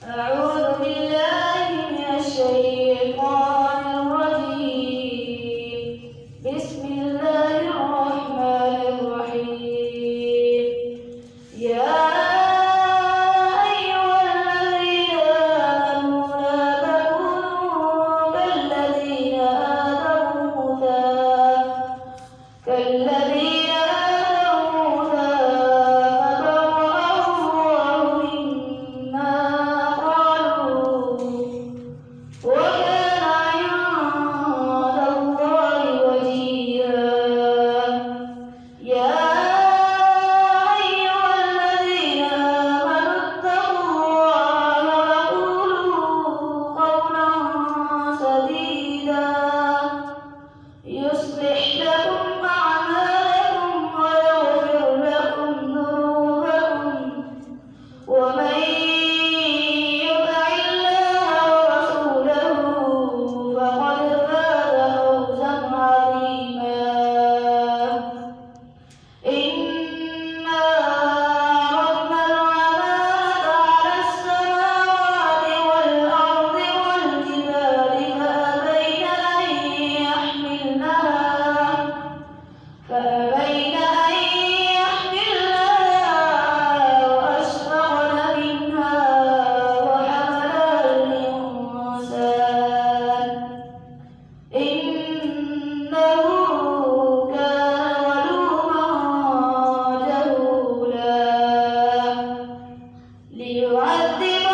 أعوذ بالله من الشيطان الرجيم. بسم الله الرحمن الرحيم. يا أيها الذين آمنوا لا تكونوا كالذين آذوا موسى يصلح لكم أعمالكم ويغفر لكم ذنوبكم ومن يطع الله ورسوله فقد فاز فوزا عظيما. إنا عرضنا الأمانة على السماوات والأرض والجبال فأبين أن يحملنها وأشفقن منها وحملها الإنسان إنه كان ظلوما جهولا. ليعذب